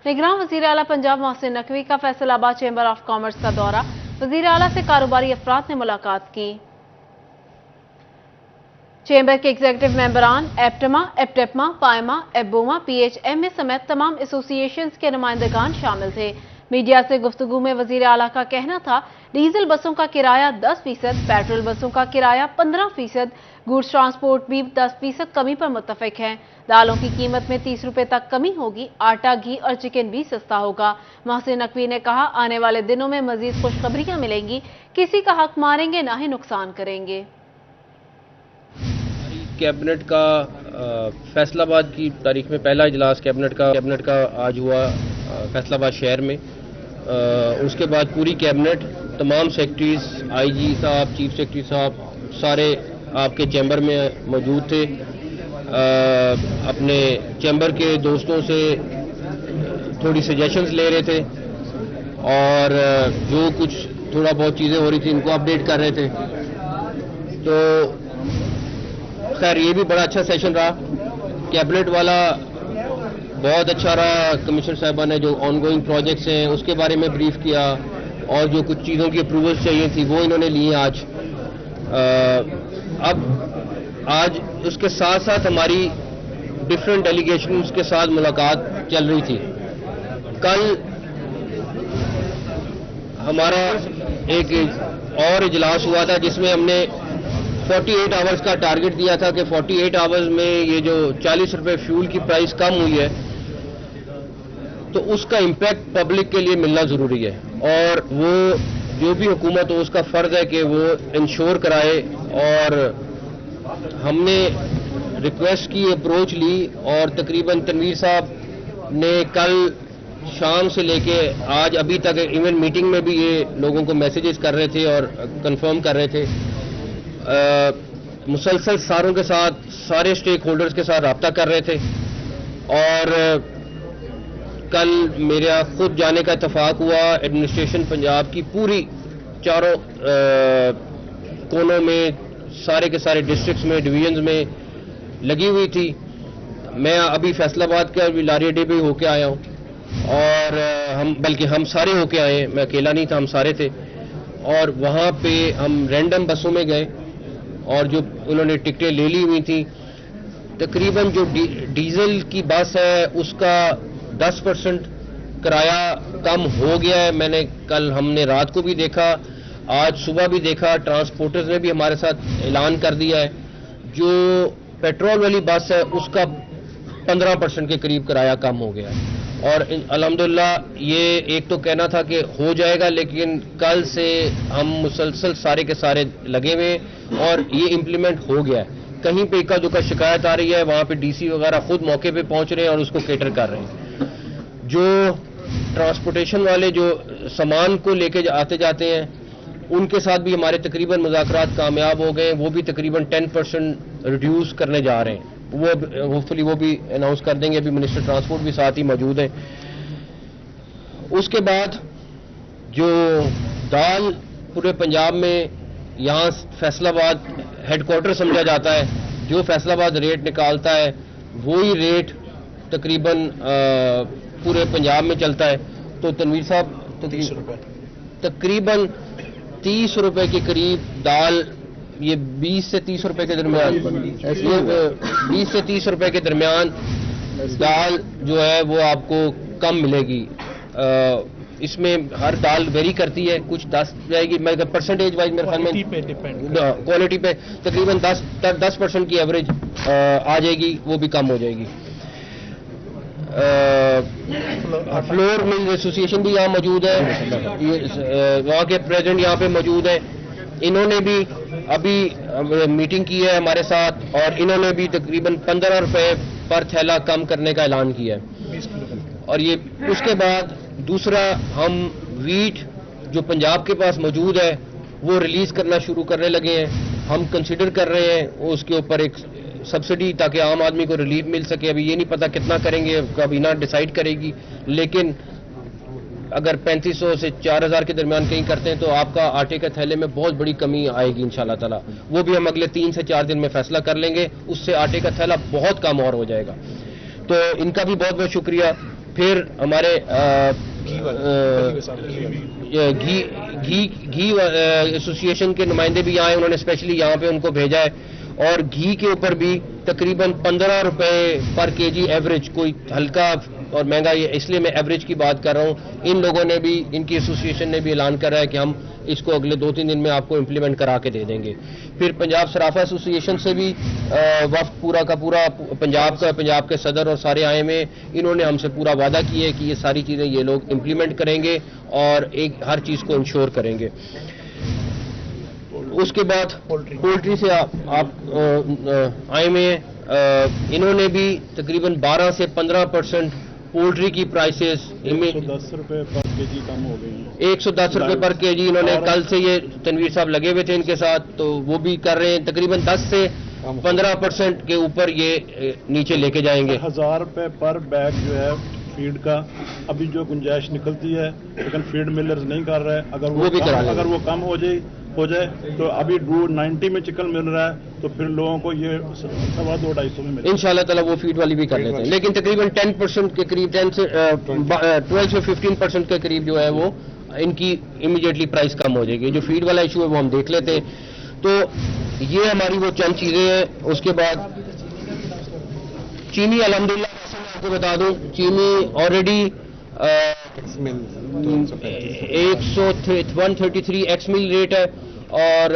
निगरान वज़ीर आला पंजाब मोहसिन नकवी का फैसलाबाद चैम्बर ऑफ कॉमर्स का दौरा। वज़ीर आला से कारोबारी अफराद ने मुलाकात की। चैम्बर के एग्जीक्यूटिव मेंबरान एप्टमा, एप्टेपमा, पायमा, एबोमा, PHMA समेत तमाम एसोसिएशंस के नुमाइंदगान शामिल थे। मीडिया से गुफ्तगू में वज़ीर आला का कहना था, डीजल बसों का किराया 10%, पेट्रोल बसों का किराया 15%, गुड्स ट्रांसपोर्ट भी 10% कमी पर मुत्तफिक हैं। दालों की कीमत में 30 रुपए तक कमी होगी। आटा, घी और चिकन भी सस्ता होगा। मोहसिन नकवी ने कहा, आने वाले दिनों में मजीद खुशखबरियां मिलेंगी। किसी का हक मारेंगे ना ही नुकसान करेंगे। कैबिनेट का फैसलाबाद की तारीख में पहला इजलास कैबिनेट का आज हुआ फैसलाबाद शहर में। उसके बाद पूरी कैबिनेट, तमाम सेक्रेटरीज, IG साहब, चीफ सेक्रेटरी साहब, सारे आपके चैम्बर में मौजूद थे। अपने चैम्बर के दोस्तों से थोड़ी सजेशंस ले रहे थे और जो कुछ थोड़ा बहुत चीज़ें हो रही थी इनको अपडेट कर रहे थे। तो खैर ये भी बड़ा अच्छा सेशन रहा, कैबिनेट वाला बहुत अच्छा रहा। कमिश्नर साहिबा ने जो ऑनगोइंग प्रोजेक्ट्स हैं उसके बारे में ब्रीफ किया और जो कुछ चीज़ों की अप्रूवल्स चाहिए थी वो इन्होंने लिए आज। अब आज उसके साथ साथ हमारी डिफरेंट डेलीगेशंस के साथ मुलाकात चल रही थी। कल हमारा एक और इजलास हुआ था जिसमें हमने 48 आवर्स का टारगेट दिया था कि 48 आवर्स में ये जो 40 रुपए फ्यूल की प्राइस कम हुई है तो उसका इम्पैक्ट पब्लिक के लिए मिलना ज़रूरी है और वो जो भी हुकूमत हो उसका फ़र्ज़ है कि वो इंश्योर कराए। और हमने रिक्वेस्ट की, अप्रोच ली और तकरीबन तनवीर साहब ने कल शाम से लेके आज अभी तक इवन मीटिंग में भी ये लोगों को मैसेजेस कर रहे थे और कंफर्म कर रहे थे। मुसलसल सारों के साथ, सारे स्टेक होल्डर्स के साथ रब्ता कर रहे थे और कल मेरा खुद जाने का इत्तफाक हुआ। एडमिनिस्ट्रेशन पंजाब की पूरी चारों कोनों में, सारे के सारे डिस्ट्रिक्ट्स में, डिवीजन्स में लगी हुई थी। मैं अभी फैसलाबाद का भी लारियाडे भी होके आया हूँ और हम सारे होके आए, मैं अकेला नहीं था, हम सारे थे। और वहाँ पे हम रैंडम बसों में गए और जो उन्होंने टिकटें ले ली हुई थी, तकरीबन जो डीजल की बस है उसका 10% किराया कम हो गया है। हमने रात को भी देखा, आज सुबह भी देखा, ट्रांसपोर्टर्स ने भी हमारे साथ ऐलान कर दिया है। जो पेट्रोल वाली बस है उसका 15% के करीब किराया कम हो गया है और अल्हम्दुलिल्लाह ये एक तो कहना था कि हो जाएगा, लेकिन कल से हम मुसलसल सारे के सारे लगे हुए और ये इम्प्लीमेंट हो गया है। कहीं पे इक्का दुक्का शिकायत आ रही है, वहाँ पे DC वगैरह खुद मौके पे पहुँच रहे हैं और उसको केटर कर रहे हैं। जो ट्रांसपोर्टेशन वाले जो सामान को लेके आते जाते हैं उनके साथ भी हमारे तकरीबन मुज़ाकरात कामयाब हो गए। वो भी तकरीबन 10% रिड्यूस करने जा रहे हैं। वो होपफुली वो भी अनाउंस कर देंगे। अभी मिनिस्टर ट्रांसपोर्ट भी साथ ही मौजूद हैं। उसके बाद जो दाल पूरे पंजाब में, यहाँ फैसलाबाद हेडक्वार्टर समझा जाता है, जो फैसलाबाद रेट निकालता है वही रेट तकरीबन पूरे पंजाब में चलता है। तो तनवीर साहब तकरीबन 30 रुपए के करीब दाल, ये 20 से 30 रुपए के दरमियान, 20 से 30 रुपए के दरमियान दाल जो है वो आपको कम मिलेगी। इसमें हर दाल वेरी करती है, कुछ 10 जाएगी, मैं परसेंटेज वाइज मेरे ख्याल में क्वालिटी पे तकरीबन 10% की एवरेज आ जाएगी, वो भी कम हो जाएगी। फ्लोर मिल एसोसिएशन भी यहाँ मौजूद है, वहाँ के प्रेसिडेंट यहाँ पे मौजूद है। इन्होंने भी अभी मीटिंग की है हमारे साथ और इन्होंने भी तकरीबन 15 रुपए पर थैला कम करने का ऐलान किया है। और ये उसके बाद दूसरा, हम वीट जो पंजाब के पास मौजूद है वो रिलीज करना शुरू करने लगे हैं। हम कंसिडर कर रहे हैं उसके ऊपर एक सब्सिडी, ताकि आम आदमी को रिलीफ मिल सके। अभी ये नहीं पता कितना करेंगे, काबीना डिसाइड करेगी, लेकिन अगर 3500 से 4000 के दरमियान कहीं करते हैं तो आपका आटे के थैले में बहुत बड़ी कमी आएगी इंशाल्लाह ताला। वो भी हम अगले 3 से 4 दिन में फैसला कर लेंगे, उससे आटे का थैला बहुत कम और हो जाएगा। तो इनका भी बहुत बहुत शुक्रिया। پھر ہمارے گھی ایسوسی ایشن کے نمائندے بھی آئے, انہوں نے اسپیشلی یہاں پہ ان کو بھیجا ہے, اور گھی کے اوپر بھی تقریباً 15 روپے پر کے جی ایوریج, کوئی ہلکا اور مہنگا, یہ اس لیے میں ایوریج کی بات کر رہا ہوں. ان لوگوں نے بھی, ان کی ایسوسی ایشن نے بھی اعلان کرا ہے کہ ہم اس کو اگلے 2-3 دن میں آپ کو امپلیمنٹ کرا کے دے دیں گے. پھر پنجاب صرافہ ایسوسی ایشن سے بھی وفد پورا کا پورا پنجاب کے صدر اور سارے آئے میں, انہوں نے ہم سے پورا وعدہ کیا ہے کہ یہ ساری چیزیں یہ لوگ امپلیمنٹ کریں گے اور ہر چیز کو انشور کریں گے. اس کے بعد پولٹری سے آپ آئے میں, انہوں نے بھی تقریباً 12 سے 15% پولٹری کی پرائسز 110 روپے پر کے جی کم ہو گئی, 110 روپے پر کے جی. انہوں نے کل سے, یہ تنویر صاحب لگے ہوئے تھے ان کے ساتھ, تو وہ بھی کر رہے ہیں, تقریباً 10 سے 15% کے اوپر یہ نیچے لے کے جائیں گے. 1000 روپے پر بیگ جو ہے فیڈ کا ابھی جو گنجائش نکلتی ہے, لیکن فیڈ ملرز نہیں کر رہے. اگر وہ کم ہو جائے تو ابھی 290 میں چکن مل رہا ہے, تو پھر لوگوں کو یہ 250-250 میں ملے. ان شاء اللہ تعالیٰ وہ فیڈ والی بھی کر لیتے ہیں, لیکن تقریباً 10% کے قریب, 12 سے 15% کے قریب جو ہے وہ ان کی امیڈیٹلی پرائس کم ہو جائے گی. جو فیڈ والا ایشو ہے وہ ہم دیکھ لیتے ہیں. تو یہ ہماری وہ چند چیزیں ہیں. اس کے بعد چینی, الحمدللہ میں آپ کو بتا دوں, چینی آلریڈی 133 ایکس مل ریٹ ہے, اور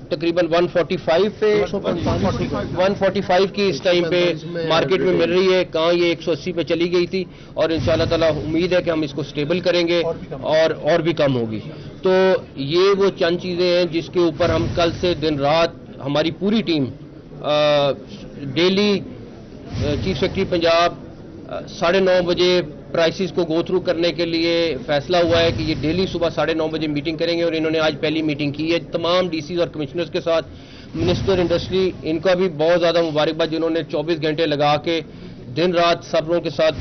تقریباً 145 پہ 145 کی اس ٹائم پہ مارکیٹ میں مل رہی ہے. کہاں یہ 180 پہ چلی گئی تھی, اور انشاءاللہ تعالیٰ امید ہے کہ ہم اس کو سٹیبل کریں گے اور بھی کم ہوگی. تو یہ وہ چند چیزیں ہیں جس کے اوپر ہم کل سے دن رات, ہماری پوری team daily, chief secretary Punjab 9:30 بجے پرائسز کو گو تھرو کرنے کے لیے فیصلہ ہوا ہے کہ یہ ڈیلی صبح 9:30 بجے میٹنگ کریں گے, اور انہوں نے آج پہلی میٹنگ کی ہے تمام ڈی سیز اور کمشنرز کے ساتھ. منسٹر انڈسٹری, ان کا بھی بہت زیادہ مبارکباد, جنہوں نے 24 گھنٹے لگا کے دن رات صبروں کے ساتھ,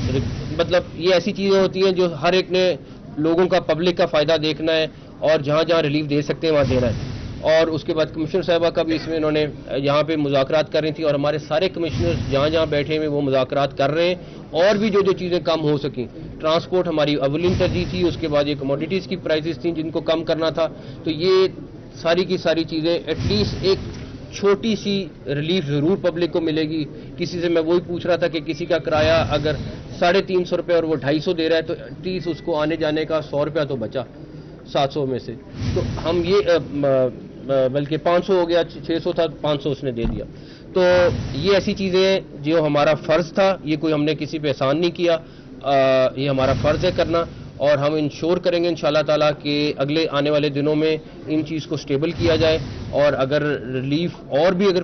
مطلب یہ ایسی چیزیں ہوتی ہیں جو ہر ایک نے لوگوں کا, پبلک کا فائدہ دیکھنا ہے, اور جہاں جہاں ریلیف دے سکتے ہیں وہاں دینا ہے. اور اس کے بعد کمشنر صاحبہ کا بھی اس میں انہوں نے یہاں پہ مذاکرات کر رہی تھی, اور ہمارے سارے کمشنر جہاں جہاں بیٹھے ہوئے وہ مذاکرات کر رہے ہیں. اور بھی جو چیزیں کم ہو سکیں, ٹرانسپورٹ ہماری اولین ترجیح تھی, اس کے بعد یہ کموڈیٹیز کی پرائسز تھیں جن کو کم کرنا تھا. تو یہ ساری کی ساری چیزیں ایٹ لیسٹ ایک چھوٹی سی ریلیف ضرور پبلک کو ملے گی. کسی سے میں وہی پوچھ رہا تھا کہ کسی کا کرایہ اگر 350 روپے اور وہ 250 دے رہا ہے, تو ایٹ لیسٹ اس کو آنے جانے کا 100 روپیہ تو بچا 700 میں سے. تو ہم یہ بلکہ 500 ہو گیا, 600 تھا, 500 اس نے دے دیا. تو یہ ایسی چیزیں ہیں جو ہمارا فرض تھا, یہ کوئی ہم نے کسی پہ احسان نہیں کیا, یہ ہمارا فرض ہے کرنا, اور ہم انشور کریں گے انشاءاللہ تعالیٰ کہ اگلے آنے والے دنوں میں ان چیز کو سٹیبل کیا جائے. اور اگر ریلیف اور بھی اگر